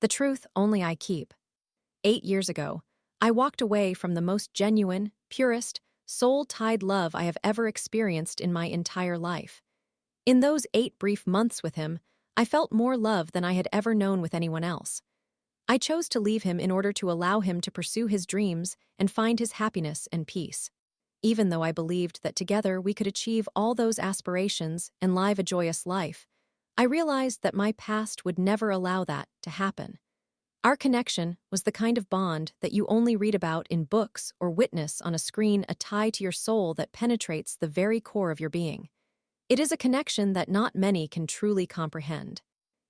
The truth only I keep. 8 years ago, I walked away from the most genuine, purest, soul-tied love I have ever experienced in my entire life. In those 8 brief months with him, I felt more love than I had ever known with anyone else. I chose to leave him in order to allow him to pursue his dreams and find his happiness and peace. Even though I believed that together we could achieve all those aspirations and live a joyous life, I realized that my past would never allow that to happen. Our connection was the kind of bond that you only read about in books or witness on a screen, a tie to your soul that penetrates the very core of your being. It is a connection that not many can truly comprehend.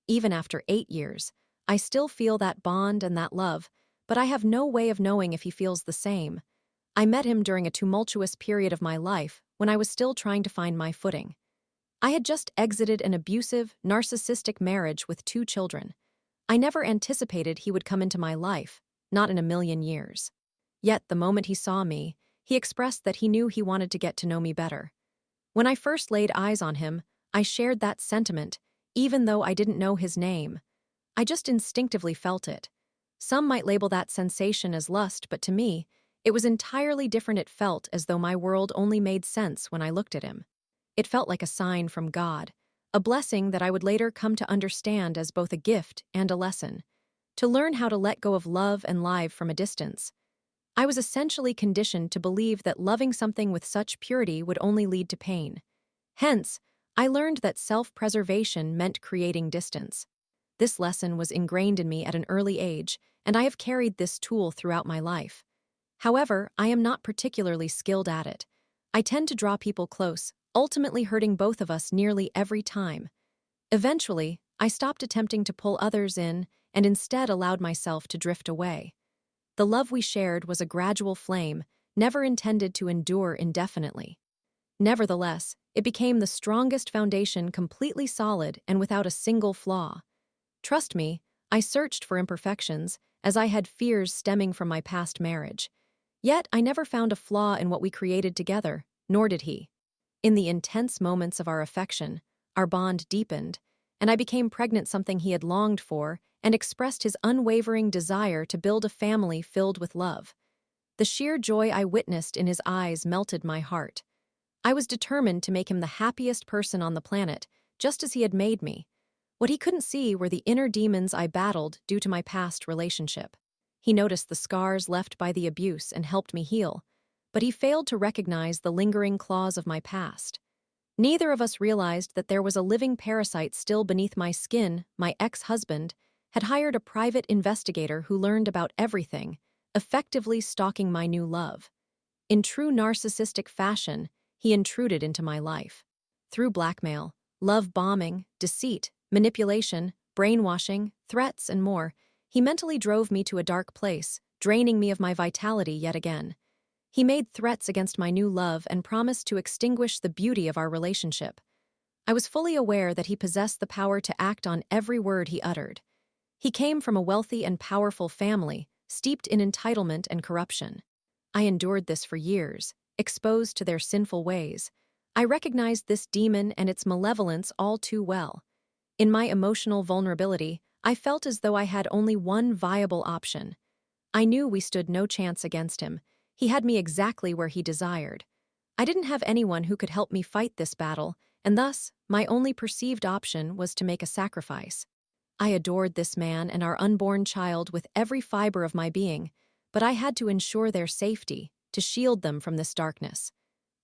Even after 8 years, I still feel that bond and that love, but I have no way of knowing if he feels the same. I met him during a tumultuous period of my life when I was still trying to find my footing. I had just exited an abusive, narcissistic marriage with 2 children. I never anticipated he would come into my life, not in a million years. Yet the moment he saw me, he expressed that he knew he wanted to get to know me better. When I first laid eyes on him, I shared that sentiment, even though I didn't know his name. I just instinctively felt it. Some might label that sensation as lust, but to me, it was entirely different. It felt as though my world only made sense when I looked at him. It felt like a sign from God, a blessing that I would later come to understand as both a gift and a lesson, to learn how to let go of love and live from a distance. I was essentially conditioned to believe that loving something with such purity would only lead to pain. Hence, I learned that self-preservation meant creating distance. This lesson was ingrained in me at an early age, and I have carried this tool throughout my life. However, I am not particularly skilled at it. I tend to draw people close, ultimately hurting both of us nearly every time. Eventually, I stopped attempting to pull others in and instead allowed myself to drift away. The love we shared was a gradual flame, never intended to endure indefinitely. Nevertheless, it became the strongest foundation, completely solid and without a single flaw. Trust me, I searched for imperfections, as I had fears stemming from my past marriage. Yet I never found a flaw in what we created together, nor did he. In the intense moments of our affection, our bond deepened, and I became pregnant, something he had longed for, and expressed his unwavering desire to build a family filled with love. The sheer joy I witnessed in his eyes melted my heart. I was determined to make him the happiest person on the planet, just as he had made me. What he couldn't see were the inner demons I battled due to my past relationship. He noticed the scars left by the abuse and helped me heal, but he failed to recognize the lingering claws of my past. Neither of us realized that there was a living parasite still beneath my skin. My ex-husband had hired a private investigator who learned about everything, effectively stalking my new love. In true narcissistic fashion, he intruded into my life. Through blackmail, love bombing, deceit, manipulation, brainwashing, threats, and more, he mentally drove me to a dark place, draining me of my vitality yet again. He made threats against my new love and promised to extinguish the beauty of our relationship. I was fully aware that he possessed the power to act on every word he uttered. He came from a wealthy and powerful family, steeped in entitlement and corruption. I endured this for years, exposed to their sinful ways. I recognized this demon and its malevolence all too well. In my emotional vulnerability, I felt as though I had only one viable option. I knew we stood no chance against him. He had me exactly where he desired. I didn't have anyone who could help me fight this battle, and thus, my only perceived option was to make a sacrifice. I adored this man and our unborn child with every fiber of my being, but I had to ensure their safety, to shield them from this darkness.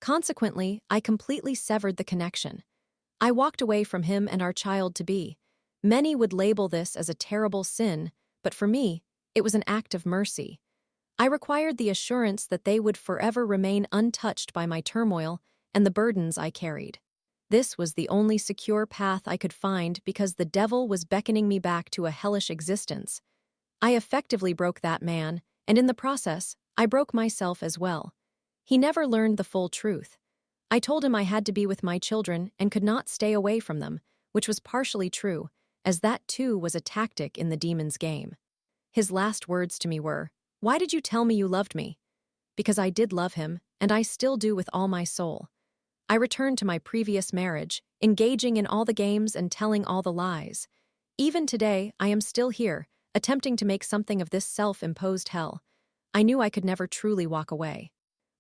Consequently, I completely severed the connection. I walked away from him and our child-to-be. Many would label this as a terrible sin, but for me, it was an act of mercy. I required the assurance that they would forever remain untouched by my turmoil and the burdens I carried. This was the only secure path I could find because the devil was beckoning me back to a hellish existence. I effectively broke that man, and in the process, I broke myself as well. He never learned the full truth. I told him I had to be with my children and could not stay away from them, which was partially true, as that too was a tactic in the demon's game. His last words to me were, "Why did you tell me you loved me?" Because I did love him, and I still do with all my soul. I returned to my previous marriage, engaging in all the games and telling all the lies. Even today, I am still here, attempting to make something of this self-imposed hell. I knew I could never truly walk away.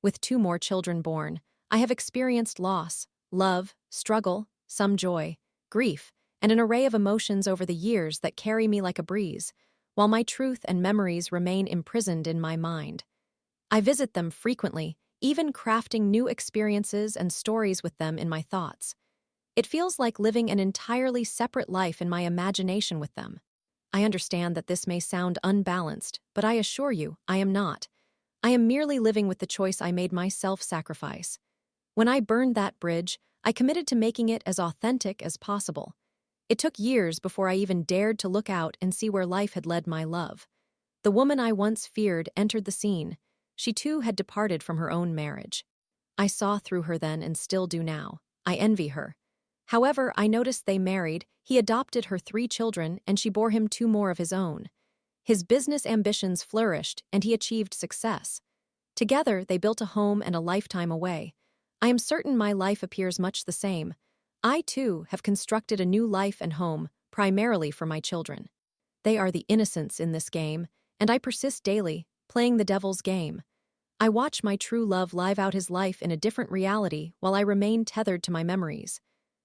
With 2 more children born, I have experienced loss, love, struggle, some joy, grief, and an array of emotions over the years that carry me like a breeze, while my truth and memories remain imprisoned in my mind. I visit them frequently, even crafting new experiences and stories with them in my thoughts. It feels like living an entirely separate life in my imagination with them. I understand that this may sound unbalanced, but I assure you, I am not. I am merely living with the choice I made myself sacrifice. When I burned that bridge, I committed to making it as authentic as possible. It took years before I even dared to look out and see where life had led my love. The woman I once feared entered the scene. She too had departed from her own marriage. I saw through her then and still do now. I envy her. However, I noticed they married, he adopted her 3 children, and she bore him 2 more of his own. His business ambitions flourished, and he achieved success. Together, they built a home and a lifetime away. I am certain my life appears much the same. I, too, have constructed a new life and home, primarily for my children. They are the innocents in this game, and I persist daily, playing the devil's game. I watch my true love live out his life in a different reality while I remain tethered to my memories.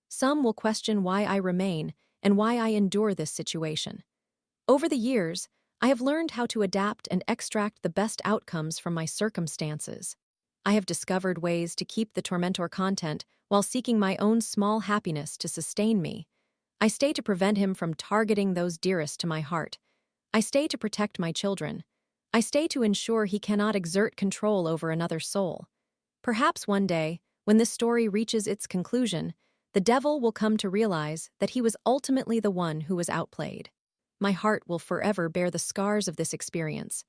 Some will question why I remain and why I endure this situation. Over the years, I have learned how to adapt and extract the best outcomes from my circumstances. I have discovered ways to keep the tormentor content while seeking my own small happiness to sustain me. I stay to prevent him from targeting those dearest to my heart. I stay to protect my children. I stay to ensure he cannot exert control over another soul. Perhaps one day, when this story reaches its conclusion, the devil will come to realize that he was ultimately the one who was outplayed. My heart will forever bear the scars of this experience.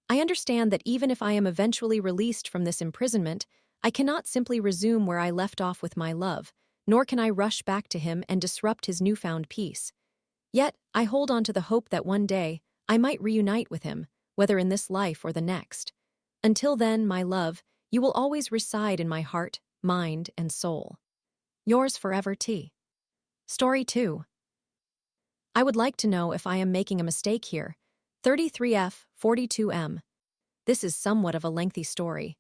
I understand that even if I am eventually released from this imprisonment, I cannot simply resume where I left off with my love, nor can I rush back to him and disrupt his newfound peace. Yet, I hold on to the hope that one day, I might reunite with him, whether in this life or the next. Until then, my love, you will always reside in my heart, mind, and soul. Yours forever, T. Story 2. I would like to know if I am making a mistake here. 33F, 42M. This is somewhat of a lengthy story.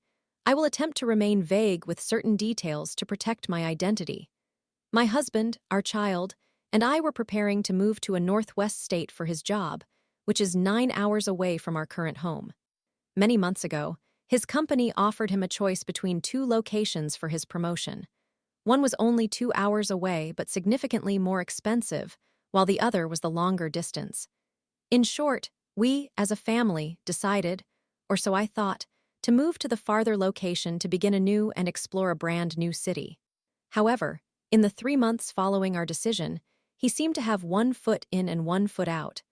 I will attempt to remain vague with certain details to protect my identity. My husband, our child, and I were preparing to move to a northwest state for his job, which is 9 hours away from our current home. Many months ago, his company offered him a choice between 2 locations for his promotion. One was only 2 hours away but significantly more expensive, while the other was the longer distance. In short, we, as a family, decided, or so I thought, to move to the farther location to begin anew and explore a brand new city. However, in the 3 months following our decision, he seemed to have 1 foot in and 1 foot out.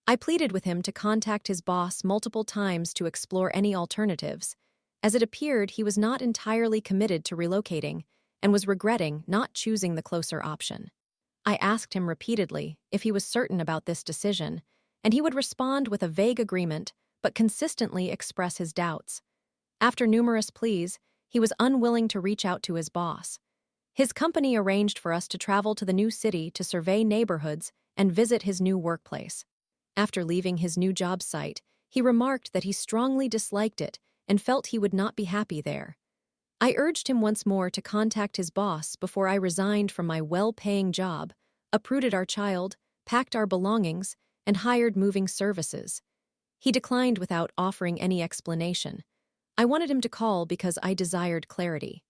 I pleaded with him to contact his boss multiple times to explore any alternatives, as it appeared he was not entirely committed to relocating and was regretting not choosing the closer option. I asked him repeatedly if he was certain about this decision, and he would respond with a vague agreement but consistently express his doubts. After numerous pleas, he was unwilling to reach out to his boss. His company arranged for us to travel to the new city to survey neighborhoods and visit his new workplace. After leaving his new job site, he remarked that he strongly disliked it and felt he would not be happy there. I urged him once more to contact his boss before I resigned from my well-paying job, uprooted our child, packed our belongings, and hired moving services. He declined without offering any explanation. I wanted him to call because I desired clarity.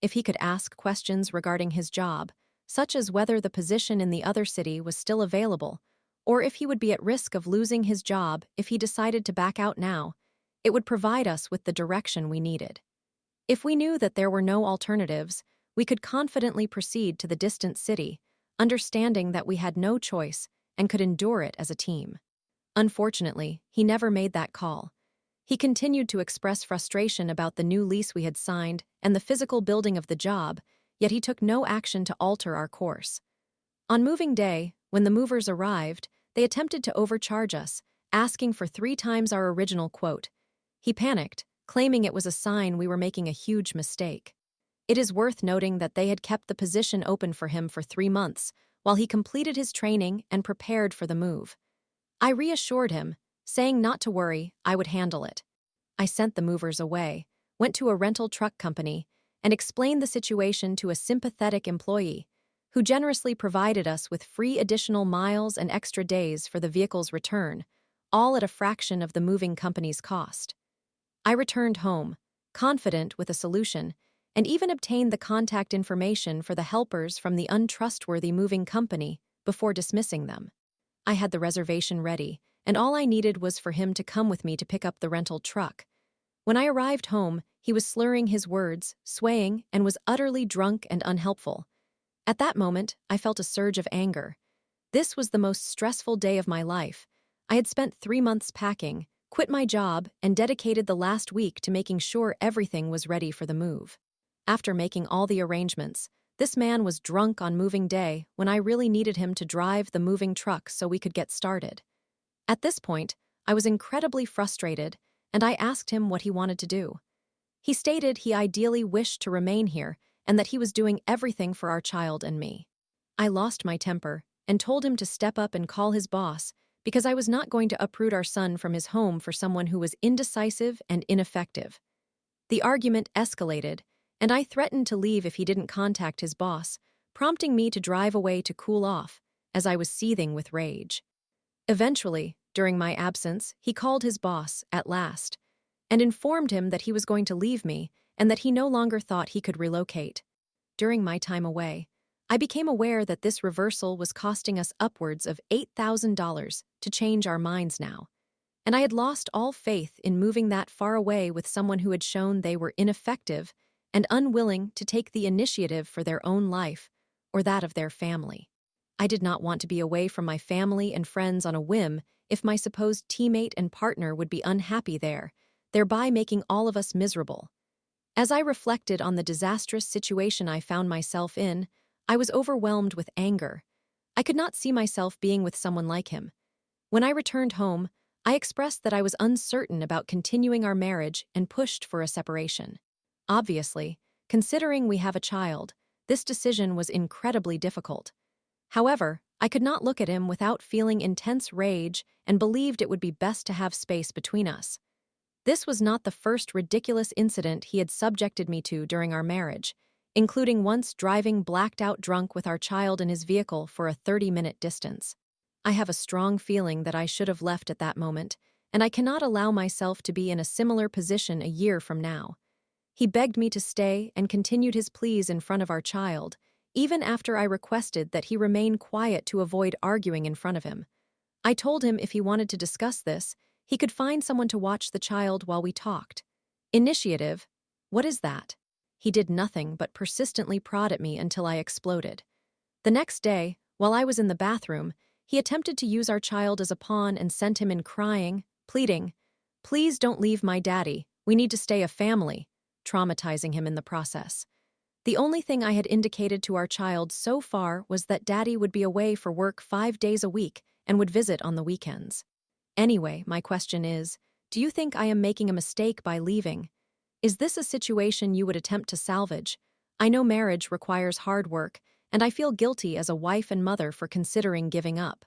If he could ask questions regarding his job, such as whether the position in the other city was still available, or if he would be at risk of losing his job if he decided to back out now, it would provide us with the direction we needed. If we knew that there were no alternatives, we could confidently proceed to the distant city, understanding that we had no choice and could endure it as a team. Unfortunately, he never made that call. He continued to express frustration about the new lease we had signed and the physical building of the job, yet he took no action to alter our course. On moving day, when the movers arrived, they attempted to overcharge us, asking for 3 times our original quote. He panicked, claiming it was a sign we were making a huge mistake. It is worth noting that they had kept the position open for him for 3 months, while he completed his training and prepared for the move. I reassured him, saying not to worry, I would handle it. I sent the movers away, went to a rental truck company, and explained the situation to a sympathetic employee who generously provided us with free additional miles and extra days for the vehicle's return, all at a fraction of the moving company's cost. I returned home, confident with a solution, and even obtained the contact information for the helpers from the untrustworthy moving company before dismissing them. I had the reservation ready, and all I needed was for him to come with me to pick up the rental truck. When I arrived home, he was slurring his words, swaying, and was utterly drunk and unhelpful. At that moment, I felt a surge of anger. This was the most stressful day of my life. I had spent 3 months packing, quit my job, and dedicated the last week to making sure everything was ready for the move. After making all the arrangements, this man was drunk on moving day when I really needed him to drive the moving truck so we could get started. At this point, I was incredibly frustrated, and I asked him what he wanted to do. He stated he ideally wished to remain here and that he was doing everything for our child and me. I lost my temper and told him to step up and call his boss because I was not going to uproot our son from his home for someone who was indecisive and ineffective. The argument escalated, and I threatened to leave if he didn't contact his boss, prompting me to drive away to cool off, as I was seething with rage. Eventually, during my absence, he called his boss, at last, and informed him that he was going to leave me and that he no longer thought he could relocate. During my time away, I became aware that this reversal was costing us upwards of $8,000 to change our minds now, and I had lost all faith in moving that far away with someone who had shown they were ineffective and unwilling to take the initiative for their own life or that of their family. I did not want to be away from my family and friends on a whim if my supposed teammate and partner would be unhappy there, thereby making all of us miserable. As I reflected on the disastrous situation I found myself in, I was overwhelmed with anger. I could not see myself being with someone like him. When I returned home, I expressed that I was uncertain about continuing our marriage and pushed for a separation. Obviously, considering we have a child, this decision was incredibly difficult. However, I could not look at him without feeling intense rage and believed it would be best to have space between us. This was not the first ridiculous incident he had subjected me to during our marriage, including once driving blacked out drunk with our child in his vehicle for a 30-minute distance. I have a strong feeling that I should have left at that moment, and I cannot allow myself to be in a similar position a year from now. He begged me to stay and continued his pleas in front of our child, even after I requested that he remain quiet to avoid arguing in front of him. I told him if he wanted to discuss this, he could find someone to watch the child while we talked. Initiative? What is that? He did nothing but persistently prod at me until I exploded. The next day, while I was in the bathroom, he attempted to use our child as a pawn and sent him in crying, pleading, "Please don't leave my daddy, we need to stay a family," traumatizing him in the process. The only thing I had indicated to our child so far was that daddy would be away for work 5 days a week and would visit on the weekends. Anyway, my question is, do you think I am making a mistake by leaving? Is this a situation you would attempt to salvage? I know marriage requires hard work, and I feel guilty as a wife and mother for considering giving up.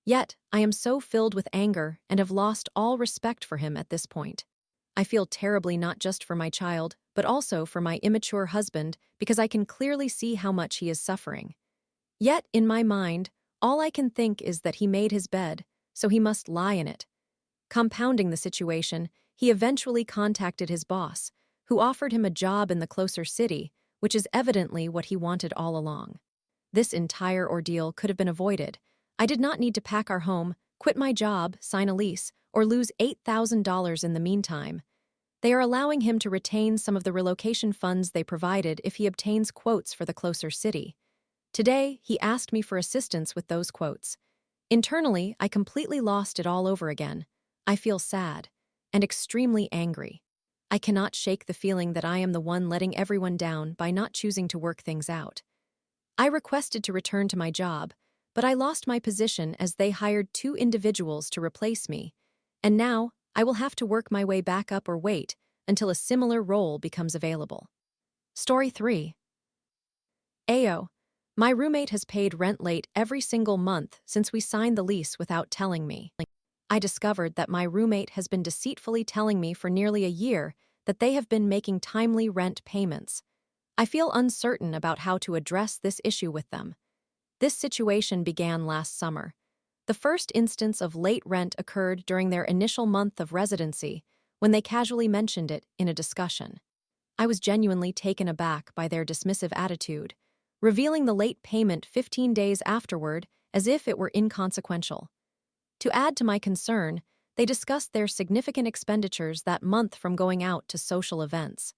Yet, I am so filled with anger and have lost all respect for him at this point. I feel terribly not just for my child, but also for my immature husband because I can clearly see how much he is suffering. Yet, in my mind, all I can think is that he made his bed, so he must lie in it. Compounding the situation, he eventually contacted his boss, who offered him a job in the closer city, which is evidently what he wanted all along. This entire ordeal could have been avoided. I did not need to pack our home, quit my job, sign a lease, or lose $8,000 in the meantime. They are allowing him to retain some of the relocation funds they provided if he obtains quotes for the closer city. Today, he asked me for assistance with those quotes. Internally, I completely lost it all over again. I feel sad and extremely angry. I cannot shake the feeling that I am the one letting everyone down by not choosing to work things out. I requested to return to my job, but I lost my position as they hired 2 individuals to replace me, and now I will have to work my way back up or wait until a similar role becomes available. Story 3. Ayo. My roommate has paid rent late every single month since we signed the lease without telling me. I discovered that my roommate has been deceitfully telling me for nearly a year that they have been making timely rent payments. I feel uncertain about how to address this issue with them. This situation began last summer. The first instance of late rent occurred during their initial month of residency, when they casually mentioned it in a discussion. I was genuinely taken aback by their dismissive attitude, revealing the late payment 15 days afterward as if it were inconsequential. To add to my concern, they discussed their significant expenditures that month from going out to social events.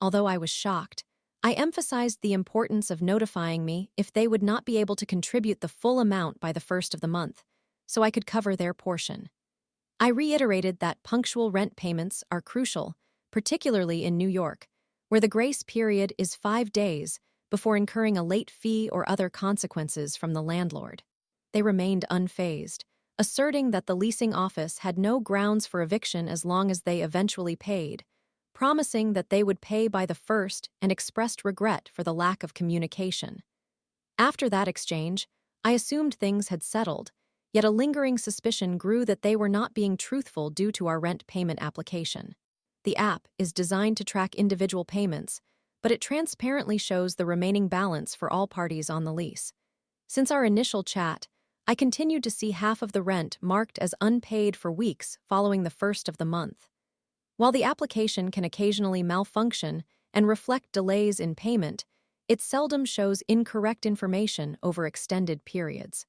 Although I was shocked, I emphasized the importance of notifying me if they would not be able to contribute the full amount by the first of the month, so I could cover their portion. I reiterated that punctual rent payments are crucial, particularly in New York, where the grace period is 5 days before incurring a late fee or other consequences from the landlord. They remained unfazed, asserting that the leasing office had no grounds for eviction as long as they eventually paid, promising that they would pay by the first and expressed regret for the lack of communication. After that exchange, I assumed things had settled, yet a lingering suspicion grew that they were not being truthful due to our rent payment application. The app is designed to track individual payments, but it transparently shows the remaining balance for all parties on the lease. Since our initial chat, I continued to see half of the rent marked as unpaid for weeks following the first of the month. While the application can occasionally malfunction and reflect delays in payment, it seldom shows incorrect information over extended periods.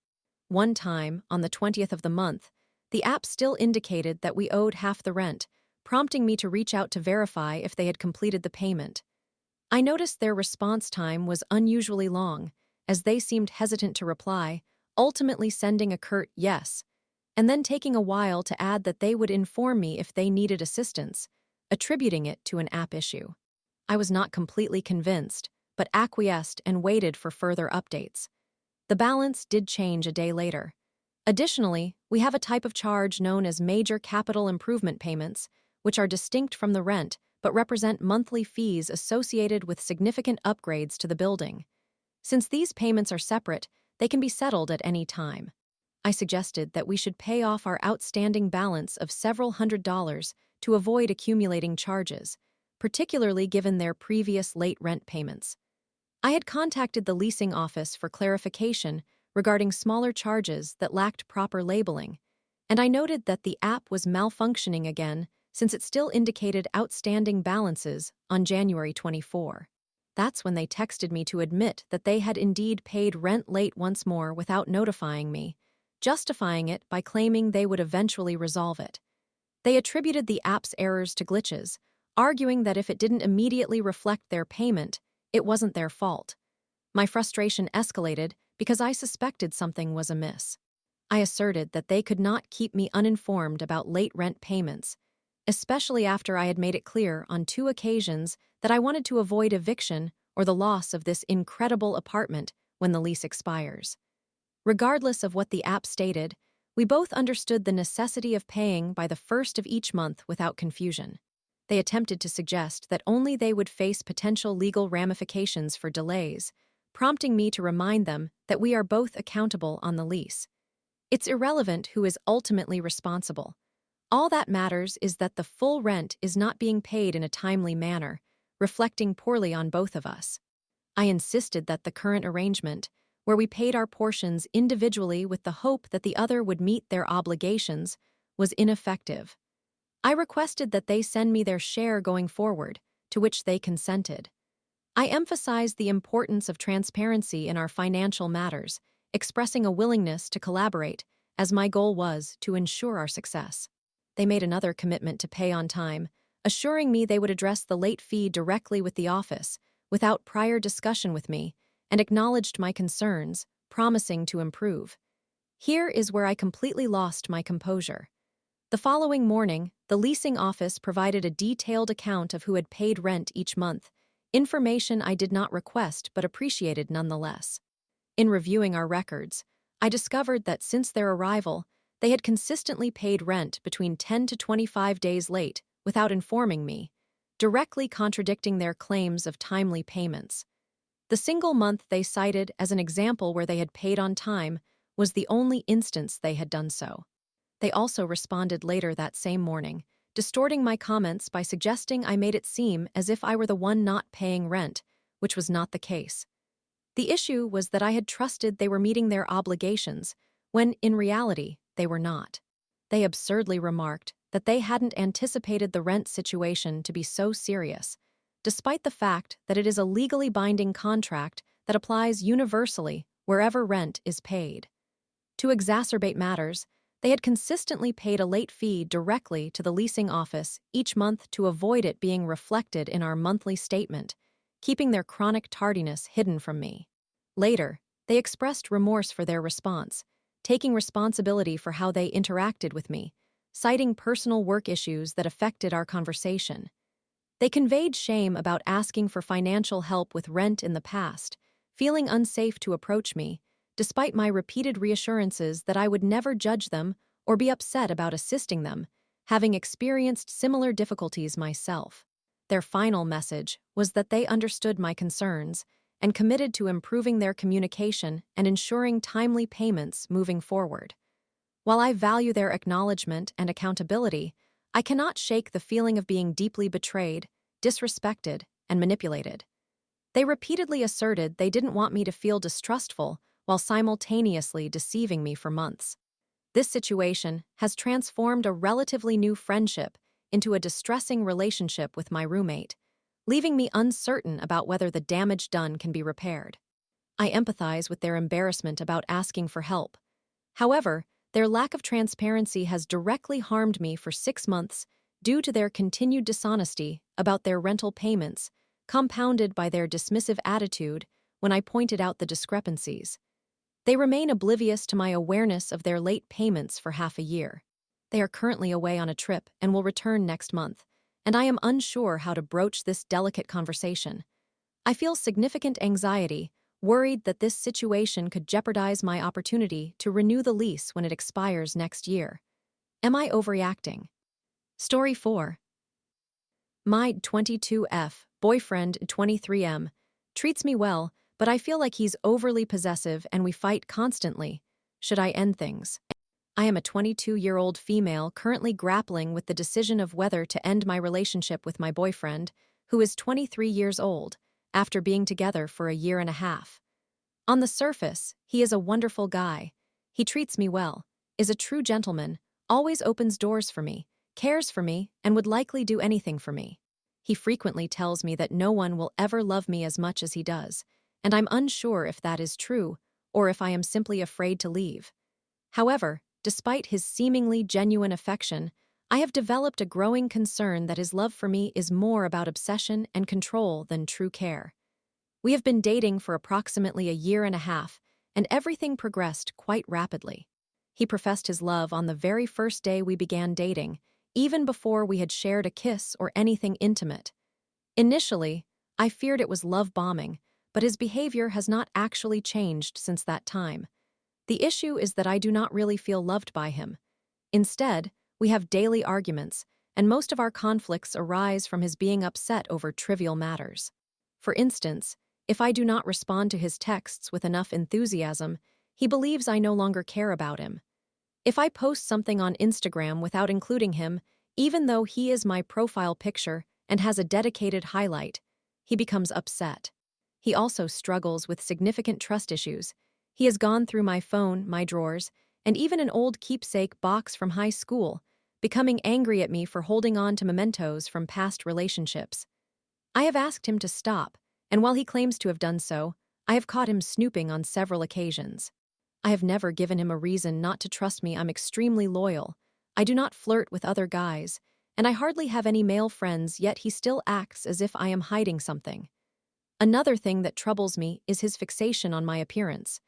One time, on the 20th of the month, the app still indicated that we owed half the rent, prompting me to reach out to verify if they had completed the payment. I noticed their response time was unusually long, as they seemed hesitant to reply, ultimately sending a curt yes, and then taking a while to add that they would inform me if they needed assistance, attributing it to an app issue. I was not completely convinced, but acquiesced and waited for further updates. The balance did change a day later. Additionally, we have a type of charge known as major capital improvement payments, which are distinct from the rent but represent monthly fees associated with significant upgrades to the building. Since these payments are separate, they can be settled at any time. I suggested that we should pay off our outstanding balance of several $100s to avoid accumulating charges, particularly given their previous late rent payments. I had contacted the leasing office for clarification regarding smaller charges that lacked proper labeling, and I noted that the app was malfunctioning again since it still indicated outstanding balances on January 24. That's when they texted me to admit that they had indeed paid rent late once more without notifying me, justifying it by claiming they would eventually resolve it. They attributed the app's errors to glitches, arguing that if it didn't immediately reflect their payment, it wasn't their fault. My frustration escalated because I suspected something was amiss. I asserted that they could not keep me uninformed about late rent payments, especially after I had made it clear on 2 occasions that I wanted to avoid eviction or the loss of this incredible apartment when the lease expires. Regardless of what the app stated, we both understood the necessity of paying by the first of each month without confusion. They attempted to suggest that only they would face potential legal ramifications for delays, prompting me to remind them that we are both accountable on the lease. It's irrelevant who is ultimately responsible. All that matters is that the full rent is not being paid in a timely manner, reflecting poorly on both of us. I insisted that the current arrangement, where we paid our portions individually with the hope that the other would meet their obligations, was ineffective. I requested that they send me their share going forward, to which they consented. I emphasized the importance of transparency in our financial matters, expressing a willingness to collaborate, as my goal was to ensure our success. They made another commitment to pay on time, assuring me they would address the late fee directly with the office, without prior discussion with me, and acknowledged my concerns, promising to improve. Here is where I completely lost my composure. The following morning, the leasing office provided a detailed account of who had paid rent each month, information I did not request but appreciated nonetheless. In reviewing our records, I discovered that since their arrival, they had consistently paid rent between 10 to 25 days late without informing me, directly contradicting their claims of timely payments. The single month they cited as an example where they had paid on time was the only instance they had done so. They also responded later that same morning, distorting my comments by suggesting I made it seem as if I were the one not paying rent, which was not the case. The issue was that I had trusted they were meeting their obligations, when, in reality, they were not. They absurdly remarked that they hadn't anticipated the rent situation to be so serious, despite the fact that it is a legally binding contract that applies universally wherever rent is paid. To exacerbate matters, they had consistently paid a late fee directly to the leasing office each month to avoid it being reflected in our monthly statement, keeping their chronic tardiness hidden from me. Later, they expressed remorse for their response, taking responsibility for how they interacted with me, citing personal work issues that affected our conversation. They conveyed shame about asking for financial help with rent in the past, feeling unsafe to approach me, despite my repeated reassurances that I would never judge them or be upset about assisting them, having experienced similar difficulties myself. Their final message was that they understood my concerns and committed to improving their communication and ensuring timely payments moving forward. While I value their acknowledgement and accountability, I cannot shake the feeling of being deeply betrayed, disrespected, and manipulated. They repeatedly asserted they didn't want me to feel distrustful while simultaneously deceiving me for months. This situation has transformed a relatively new friendship into a distressing relationship with my roommate, leaving me uncertain about whether the damage done can be repaired. I empathize with their embarrassment about asking for help. However, their lack of transparency has directly harmed me for 6 months due to their continued dishonesty about their rental payments, compounded by their dismissive attitude when I pointed out the discrepancies. They remain oblivious to my awareness of their late payments for half a year. They are currently away on a trip and will return next month, and I am unsure how to broach this delicate conversation. I feel significant anxiety, worried that this situation could jeopardize my opportunity to renew the lease when it expires next year. Am I overreacting? Story 4. My 22F boyfriend 23M treats me well, but I feel like he's overly possessive and we fight constantly. Should I end things? I am a 22-year-old female currently grappling with the decision of whether to end my relationship with my boyfriend, who is 23 years old, after being together for a year and a half. On the surface, he is a wonderful guy. He treats me well, is a true gentleman, always opens doors for me, cares for me, and would likely do anything for me. He frequently tells me that no one will ever love me as much as he does, and I'm unsure if that is true or if I am simply afraid to leave. However, despite his seemingly genuine affection, I have developed a growing concern that his love for me is more about obsession and control than true care. We have been dating for approximately a year and a half, and everything progressed quite rapidly. He professed his love on the very first day we began dating, even before we had shared a kiss or anything intimate. Initially, I feared it was love bombing, but his behavior has not actually changed since that time. The issue is that I do not really feel loved by him. Instead, we have daily arguments, and most of our conflicts arise from his being upset over trivial matters. For instance, if I do not respond to his texts with enough enthusiasm, he believes I no longer care about him. If I post something on Instagram without including him, even though he is my profile picture and has a dedicated highlight, he becomes upset. He also struggles with significant trust issues. He has gone through my phone, my drawers, and even an old keepsake box from high school, becoming angry at me for holding on to mementos from past relationships. I have asked him to stop, and while he claims to have done so, I have caught him snooping on several occasions. I have never given him a reason not to trust me. I'm extremely loyal. I do not flirt with other guys, and I hardly have any male friends, yet he still acts as if I am hiding something. Another thing that troubles me is his fixation on my appearance.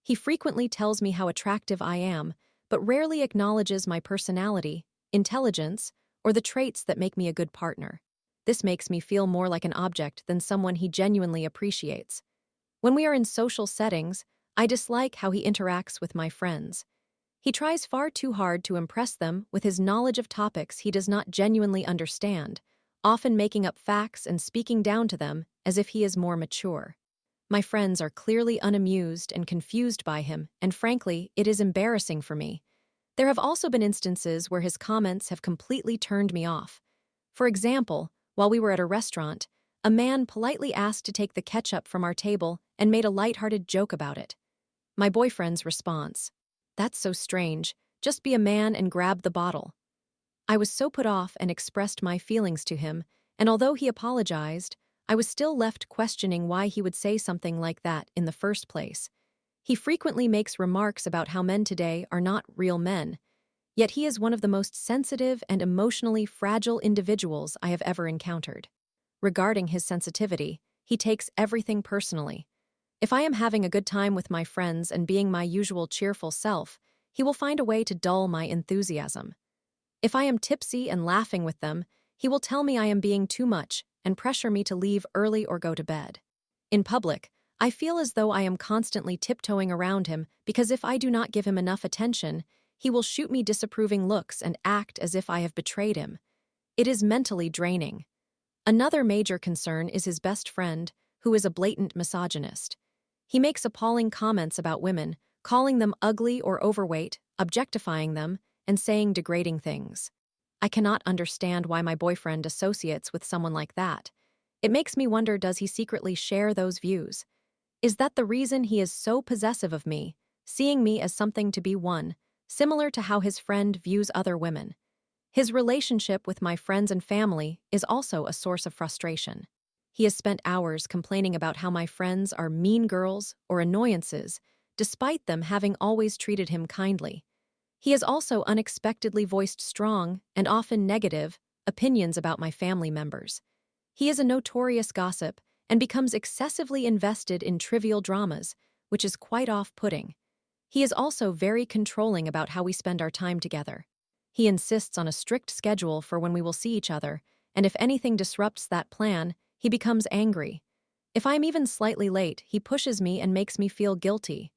He frequently tells me how attractive I am, but rarely acknowledges my personality, intelligence, or the traits that make me a good partner. This makes me feel more like an object than someone he genuinely appreciates. When we are in social settings, I dislike how he interacts with my friends. He tries far too hard to impress them with his knowledge of topics he does not genuinely understand, often making up facts and speaking down to them as if he is more mature. My friends are clearly unamused and confused by him, and frankly, it is embarrassing for me. There have also been instances where his comments have completely turned me off. For example, while we were at a restaurant, a man politely asked to take the ketchup from our table and made a lighthearted joke about it. My boyfriend's response: "That's so strange. Just be a man and grab the bottle." I was so put off and expressed my feelings to him, and although he apologized, I was still left questioning why he would say something like that in the first place. He frequently makes remarks about how men today are not real men, yet he is one of the most sensitive and emotionally fragile individuals I have ever encountered. Regarding his sensitivity, he takes everything personally. If I am having a good time with my friends and being my usual cheerful self, he will find a way to dull my enthusiasm. If I am tipsy and laughing with them, he will tell me I am being too much and pressure me to leave early or go to bed. In public, I feel as though I am constantly tiptoeing around him because if I do not give him enough attention, he will shoot me disapproving looks and act as if I have betrayed him. It is mentally draining. Another major concern is his best friend, who is a blatant misogynist. He makes appalling comments about women, calling them ugly or overweight, objectifying them, and saying degrading things. I cannot understand why my boyfriend associates with someone like that. It makes me wonder, does he secretly share those views? Is that the reason he is so possessive of me, seeing me as something to be won, similar to how his friend views other women? His relationship with my friends and family is also a source of frustration. He has spent hours complaining about how my friends are mean girls or annoyances, despite them having always treated him kindly. He has also unexpectedly voiced strong, and often negative, opinions about my family members. He is a notorious gossip and becomes excessively invested in trivial dramas, which is quite off-putting. He is also very controlling about how we spend our time together. He insists on a strict schedule for when we will see each other, and if anything disrupts that plan, he becomes angry. If I am even slightly late, he pushes me and makes me feel guilty.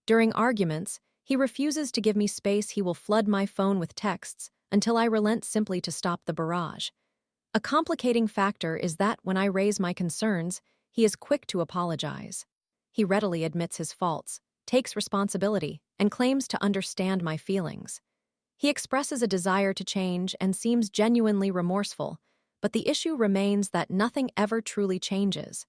During arguments, he refuses to give me space. He will flood my phone with texts until I relent simply to stop the barrage. A complicating factor is that when I raise my concerns, he is quick to apologize. He readily admits his faults, takes responsibility, and claims to understand my feelings. He expresses a desire to change and seems genuinely remorseful, but the issue remains that nothing ever truly changes.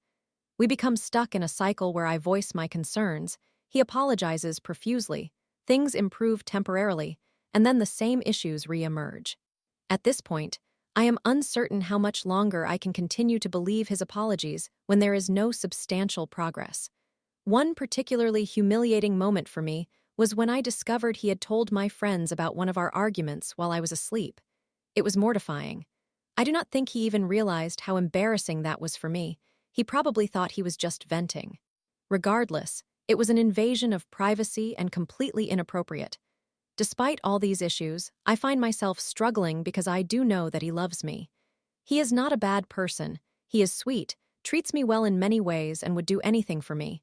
We become stuck in a cycle where I voice my concerns, he apologizes profusely, things improve temporarily, and then the same issues re-emerge. At this point, I am uncertain how much longer I can continue to believe his apologies when there is no substantial progress. One particularly humiliating moment for me was when I discovered he had told my friends about one of our arguments while I was asleep. It was mortifying. I do not think he even realized how embarrassing that was for me. He probably thought he was just venting. Regardless, it was an invasion of privacy and completely inappropriate. Despite all these issues, I find myself struggling because I do know that he loves me. He is not a bad person. He is sweet, treats me well in many ways, and would do anything for me.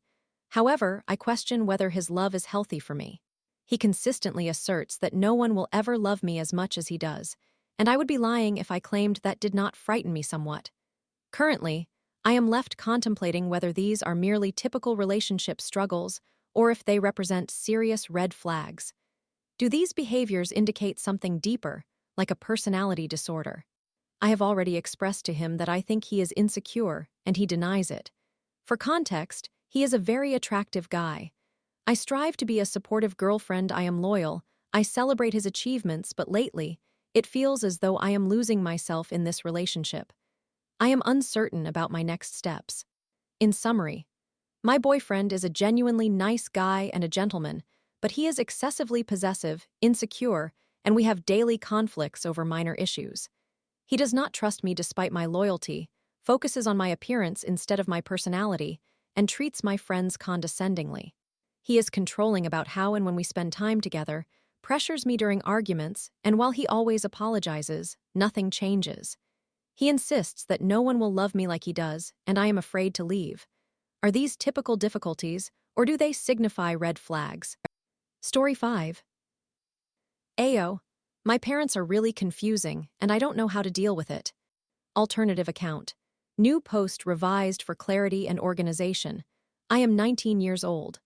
However, I question whether his love is healthy for me. He consistently asserts that no one will ever love me as much as he does, and I would be lying if I claimed that did not frighten me somewhat. Currently, I am left contemplating whether these are merely typical relationship struggles or if they represent serious red flags. Do these behaviors indicate something deeper, like a personality disorder? I have already expressed to him that I think he is insecure, and he denies it. For context, he is a very attractive guy. I strive to be a supportive girlfriend. I am loyal. I celebrate his achievements, but lately, it feels as though I am losing myself in this relationship. I am uncertain about my next steps. In summary, my boyfriend is a genuinely nice guy and a gentleman, but he is excessively possessive, insecure, and we have daily conflicts over minor issues. He does not trust me despite my loyalty, focuses on my appearance instead of my personality, and treats my friends condescendingly. He is controlling about how and when we spend time together, pressures me during arguments, and while he always apologizes, nothing changes. He insists that no one will love me like he does, and I am afraid to leave. Are these typical difficulties, or do they signify red flags? Story 5. Ayo. My parents are really confusing, and I don't know how to deal with it. Alternative account. New post revised for clarity and organization. I am 19 years old.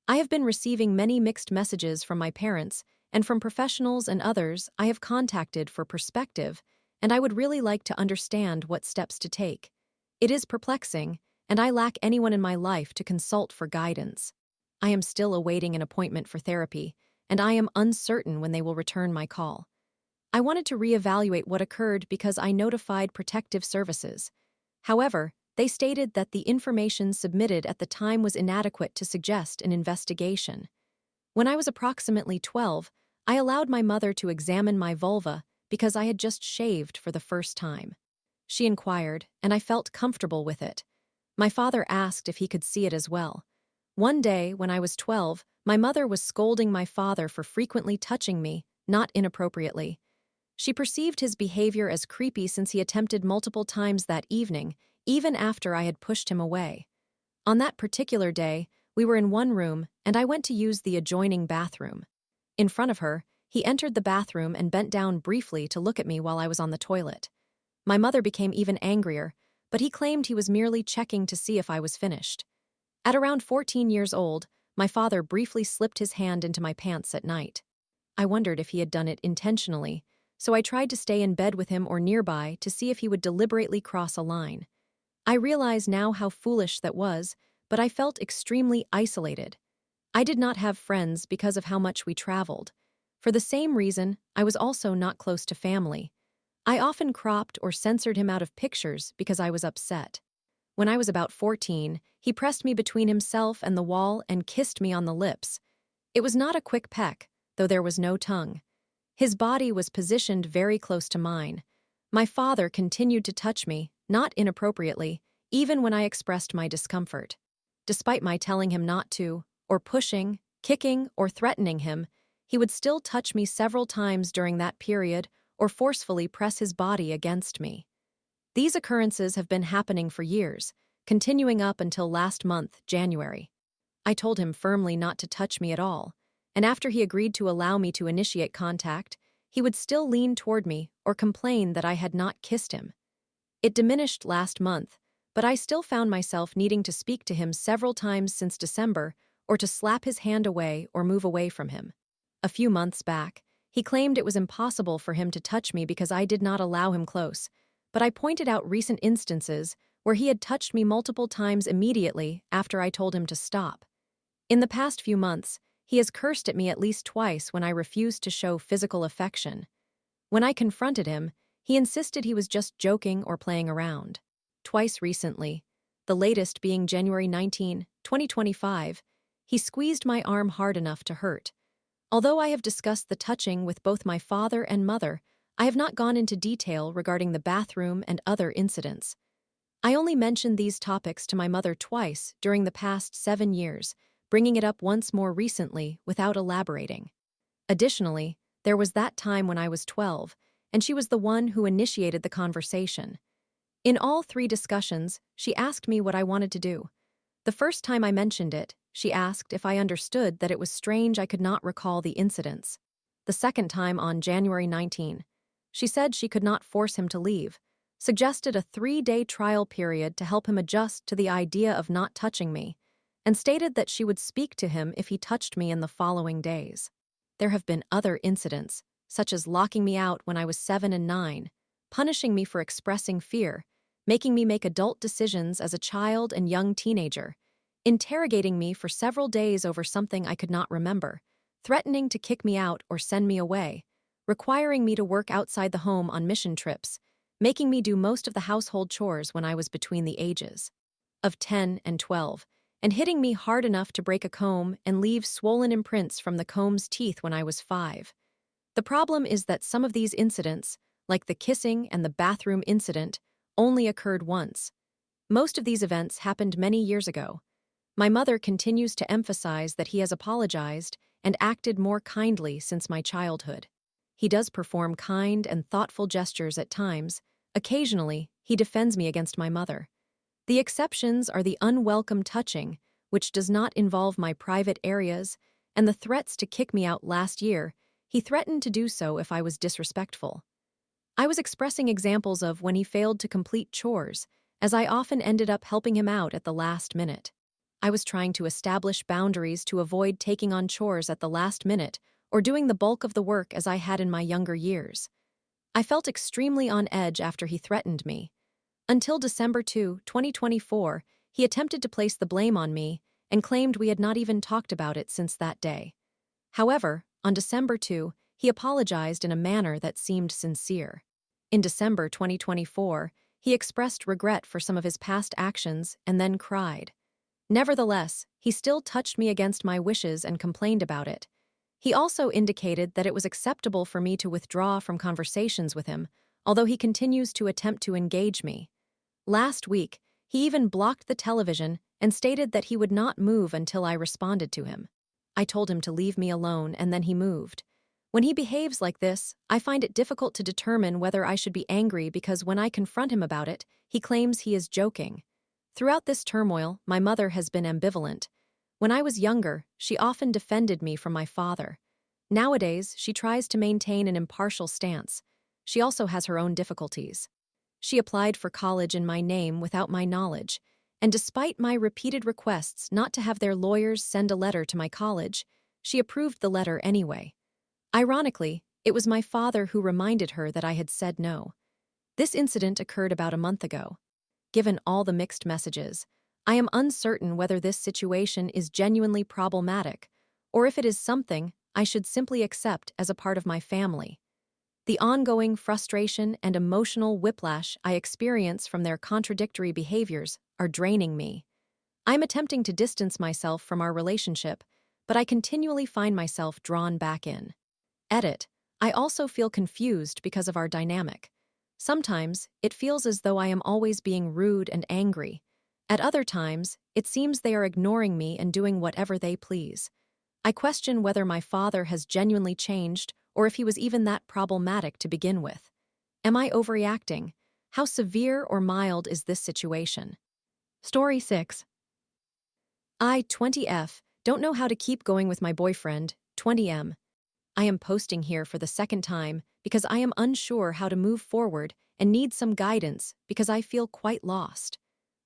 I have been receiving many mixed messages from my parents and from professionals and others I have contacted for perspective, and I would really like to understand what steps to take. It is perplexing, and I lack anyone in my life to consult for guidance. I am still awaiting an appointment for therapy, and I am uncertain when they will return my call. I wanted to reevaluate what occurred because I notified protective services. However, they stated that the information submitted at the time was inadequate to suggest an investigation. When I was approximately 12, I allowed my mother to examine my vulva because I had just shaved for the first time. She inquired, and I felt comfortable with it. My father asked if he could see it as well. One day, when I was 12, my mother was scolding my father for frequently touching me, not inappropriately. She perceived his behavior as creepy since he attempted multiple times that evening, even after I had pushed him away. On that particular day, we were in one room, and I went to use the adjoining bathroom. In front of her, he entered the bathroom and bent down briefly to look at me while I was on the toilet. My mother became even angrier, but he claimed he was merely checking to see if I was finished. At around 14 years old, my father briefly slipped his hand into my pants at night. I wondered if he had done it intentionally, so I tried to stay in bed with him or nearby to see if he would deliberately cross a line. I realize now how foolish that was, but I felt extremely isolated. I did not have friends because of how much we traveled. For the same reason, I was also not close to family. I often cropped or censored him out of pictures because I was upset. When I was about 14, he pressed me between himself and the wall and kissed me on the lips. It was not a quick peck, though there was no tongue. His body was positioned very close to mine. My father continued to touch me, not inappropriately, even when I expressed my discomfort. Despite my telling him not to, or pushing, kicking, or threatening him, he would still touch me several times during that period or forcefully press his body against me. These occurrences have been happening for years, continuing up until last month, January. I told him firmly not to touch me at all, and after he agreed to allow me to initiate contact, he would still lean toward me or complain that I had not kissed him. It diminished last month, but I still found myself needing to speak to him several times since December or to slap his hand away or move away from him. A few months back, he claimed it was impossible for him to touch me because I did not allow him close, but I pointed out recent instances where he had touched me multiple times immediately after I told him to stop. In the past few months, he has cursed at me at least twice when I refused to show physical affection. When I confronted him, he insisted he was just joking or playing around. Twice recently, the latest being January 19, 2025, he squeezed my arm hard enough to hurt. Although I have discussed the touching with both my father and mother, I have not gone into detail regarding the bathroom and other incidents. I only mentioned these topics to my mother twice during the past 7 years, bringing it up once more recently without elaborating. Additionally, there was that time when I was 12, and she was the one who initiated the conversation. In all 3 discussions, she asked me what I wanted to do. The first time I mentioned it, she asked if I understood that it was strange I could not recall the incidents. The second time on January 19, she said she could not force him to leave, suggested a 3-day trial period to help him adjust to the idea of not touching me, and stated that she would speak to him if he touched me in the following days. There have been other incidents, such as locking me out when I was 7 and 9, punishing me for expressing fear, making me make adult decisions as a child and young teenager, interrogating me for several days over something I could not remember, threatening to kick me out or send me away, requiring me to work outside the home on mission trips, making me do most of the household chores when I was between the ages of 10 and 12, and hitting me hard enough to break a comb and leave swollen imprints from the comb's teeth when I was 5. The problem is that some of these incidents, like the kissing and the bathroom incident, only occurred once. Most of these events happened many years ago. My mother continues to emphasize that he has apologized and acted more kindly since my childhood. He does perform kind and thoughtful gestures at times. Occasionally, he defends me against my mother. The exceptions are the unwelcome touching, which does not involve my private areas, and the threats to kick me out last year. He threatened to do so if I was disrespectful. I was expressing examples of when he failed to complete chores, as I often ended up helping him out at the last minute. I was trying to establish boundaries to avoid taking on chores at the last minute or doing the bulk of the work as I had in my younger years. I felt extremely on edge after he threatened me. Until December 2, 2024, he attempted to place the blame on me and claimed we had not even talked about it since that day. However, on December 2, he apologized in a manner that seemed sincere. In December 2024, he expressed regret for some of his past actions and then cried. Nevertheless, he still touched me against my wishes and complained about it. He also indicated that it was acceptable for me to withdraw from conversations with him, although he continues to attempt to engage me. Last week, he even blocked the television and stated that he would not move until I responded to him. I told him to leave me alone, and then he moved. When he behaves like this, I find it difficult to determine whether I should be angry because when I confront him about it, he claims he is joking. Throughout this turmoil, my mother has been ambivalent. When I was younger, she often defended me from my father. Nowadays, she tries to maintain an impartial stance. She also has her own difficulties. She applied for college in my name without my knowledge, and despite my repeated requests not to have their lawyers send a letter to my college, she approved the letter anyway. Ironically, it was my father who reminded her that I had said no. This incident occurred about a month ago. Given all the mixed messages, I am uncertain whether this situation is genuinely problematic, or if it is something I should simply accept as a part of my family. The ongoing frustration and emotional whiplash I experience from their contradictory behaviors are draining me. I'm attempting to distance myself from our relationship, but I continually find myself drawn back in. Edit. I also feel confused because of our dynamic. Sometimes, it feels as though I am always being rude and angry. At other times, it seems they are ignoring me and doing whatever they please. I question whether my father has genuinely changed or if he was even that problematic to begin with. Am I overreacting? How severe or mild is this situation? Story 6. I, 20F, don't know how to keep going with my boyfriend, 20M. I am posting here for the second time because I am unsure how to move forward and need some guidance because I feel quite lost.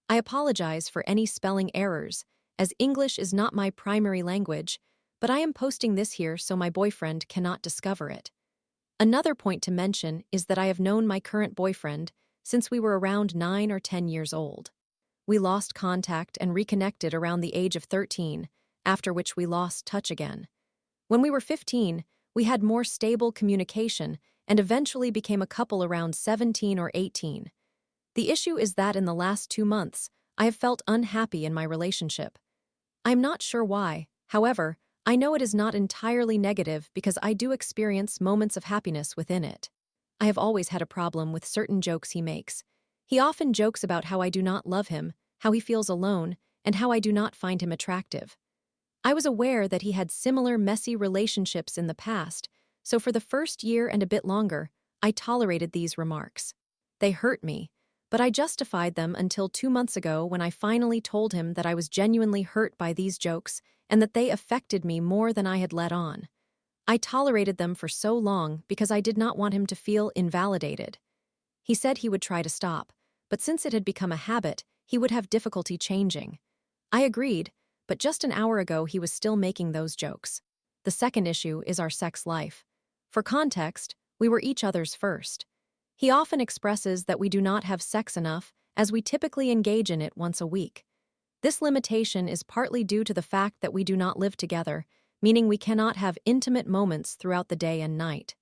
I apologize for any spelling errors, as English is not my primary language, but I am posting this here so my boyfriend cannot discover it. Another point to mention is that I have known my current boyfriend since we were around 9 or 10 years old. We lost contact and reconnected around the age of 13, after which we lost touch again. When we were 15, we had more stable communication and eventually became a couple around 17 or 18. The issue is that in the last 2 months, I have felt unhappy in my relationship. I'm not sure why, however, I know it is not entirely negative because I do experience moments of happiness within it. I have always had a problem with certain jokes he makes. He often jokes about how I do not love him, how he feels alone, and how I do not find him attractive. I was aware that he had similar messy relationships in the past, so for the first year and a bit longer, I tolerated these remarks. They hurt me, but I justified them until 2 months ago when I finally told him that I was genuinely hurt by these jokes and that they affected me more than I had let on. I tolerated them for so long because I did not want him to feel invalidated. He said he would try to stop, but since it had become a habit, he would have difficulty changing. I agreed, but just an hour ago he was still making those jokes. The second issue is our sex life. For context, we were each other's first. He often expresses that we do not have sex enough, as we typically engage in it once a week. This limitation is partly due to the fact that we do not live together, meaning we cannot have intimate moments throughout the day and night.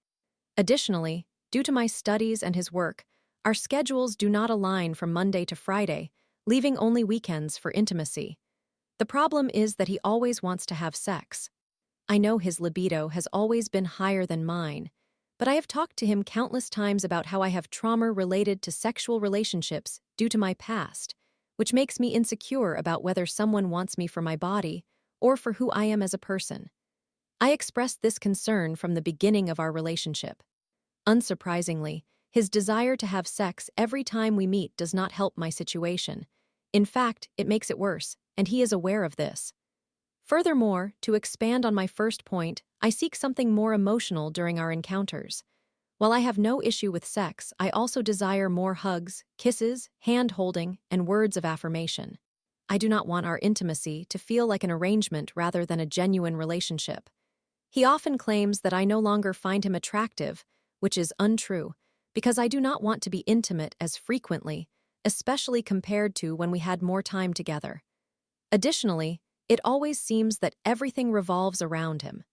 Additionally, due to my studies and his work, our schedules do not align from Monday to Friday, leaving only weekends for intimacy. The problem is that he always wants to have sex. I know his libido has always been higher than mine, but I have talked to him countless times about how I have trauma related to sexual relationships due to my past, which makes me insecure about whether someone wants me for my body or for who I am as a person. I expressed this concern from the beginning of our relationship. Unsurprisingly, his desire to have sex every time we meet does not help my situation. In fact, it makes it worse, and he is aware of this. Furthermore, to expand on my first point, I seek something more emotional during our encounters. While I have no issue with sex, I also desire more hugs, kisses, hand-holding, and words of affirmation. I do not want our intimacy to feel like an arrangement rather than a genuine relationship. He often claims that I no longer find him attractive, which is untrue, because I do not want to be intimate as frequently, especially compared to when we had more time together. Additionally, it always seems that everything revolves around him.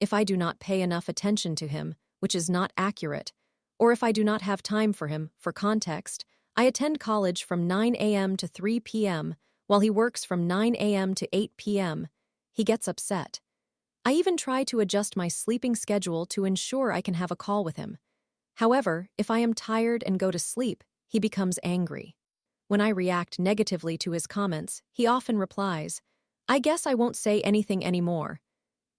If I do not pay enough attention to him, which is not accurate, or if I do not have time for him, for context, I attend college from 9 a.m. to 3 p.m., while he works from 9 a.m. to 8 p.m., he gets upset. I even try to adjust my sleeping schedule to ensure I can have a call with him. However, if I am tired and go to sleep, he becomes angry. When I react negatively to his comments, he often replies, "I guess I won't say anything anymore."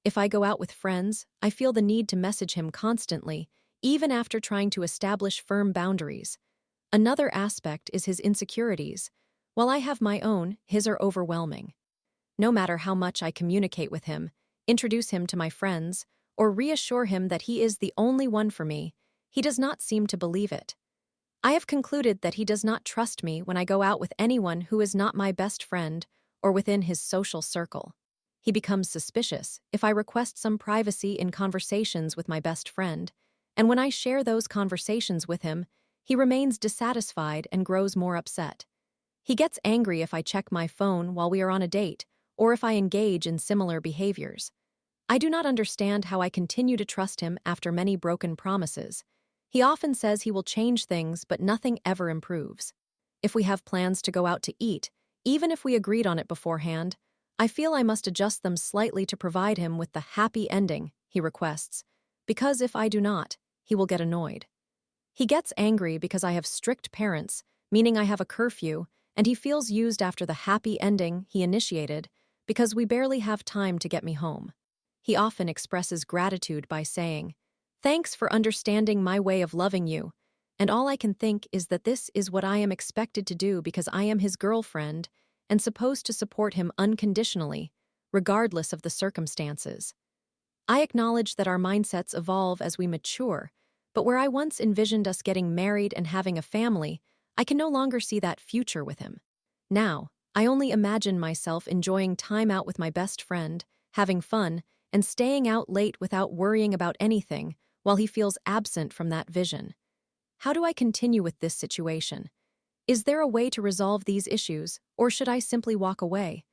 If I go out with friends, I feel the need to message him constantly, even after trying to establish firm boundaries. Another aspect is his insecurities. While I have my own, his are overwhelming. No matter how much I communicate with him, introduce him to my friends, or reassure him that he is the only one for me, he does not seem to believe it. I have concluded that he does not trust me when I go out with anyone who is not my best friend or within his social circle. He becomes suspicious if I request some privacy in conversations with my best friend, and when I share those conversations with him, he remains dissatisfied and grows more upset. He gets angry if I check my phone while we are on a date, or if I engage in similar behaviors. I do not understand how I continue to trust him after many broken promises. He often says he will change things, but nothing ever improves. If we have plans to go out to eat, even if we agreed on it beforehand, I feel I must adjust them slightly to provide him with the happy ending he requests, because if I do not, he will get annoyed. He gets angry because I have strict parents, meaning I have a curfew, and he feels used after the happy ending he initiated because we barely have time to get me home. He often expresses gratitude by saying, "Thanks for understanding my way of loving you," and all I can think is that this is what I am expected to do because I am his girlfriend and supposed to support him unconditionally, regardless of the circumstances. I acknowledge that our mindsets evolve as we mature, but where I once envisioned us getting married and having a family, I can no longer see that future with him. Now, I only imagine myself enjoying time out with my best friend, having fun, and staying out late without worrying about anything, while he feels absent from that vision. How do I continue with this situation? Is there a way to resolve these issues, or should I simply walk away?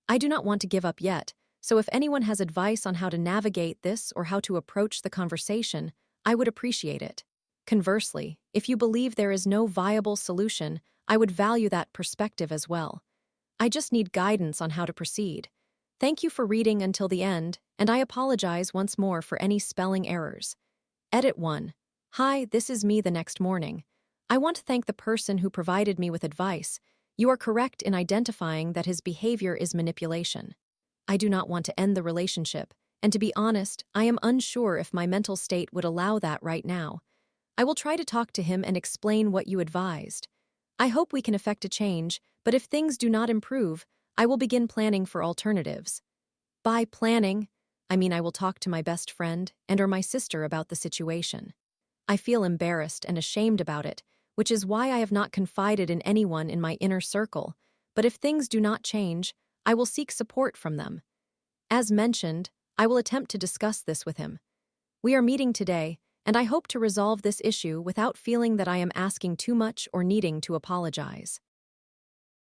I do not want to give up yet, so if anyone has advice on how to navigate this or how to approach the conversation, I would appreciate it. Conversely, if you believe there is no viable solution, I would value that perspective as well. I just need guidance on how to proceed. Thank you for reading until the end, and I apologize once more for any spelling errors. Edit 1. Hi, this is me the next morning. I want to thank the person who provided me with advice. You are correct in identifying that his behavior is manipulation. I do not want to end the relationship, and to be honest, I am unsure if my mental state would allow that right now. I will try to talk to him and explain what you advised. I hope we can effect a change, but if things do not improve, I will begin planning for alternatives. By planning, I mean I will talk to my best friend and or my sister about the situation. I feel embarrassed and ashamed about it, which is why I have not confided in anyone in my inner circle, but if things do not change, I will seek support from them. As mentioned, I will attempt to discuss this with him. We are meeting today, and I hope to resolve this issue without feeling that I am asking too much or needing to apologize.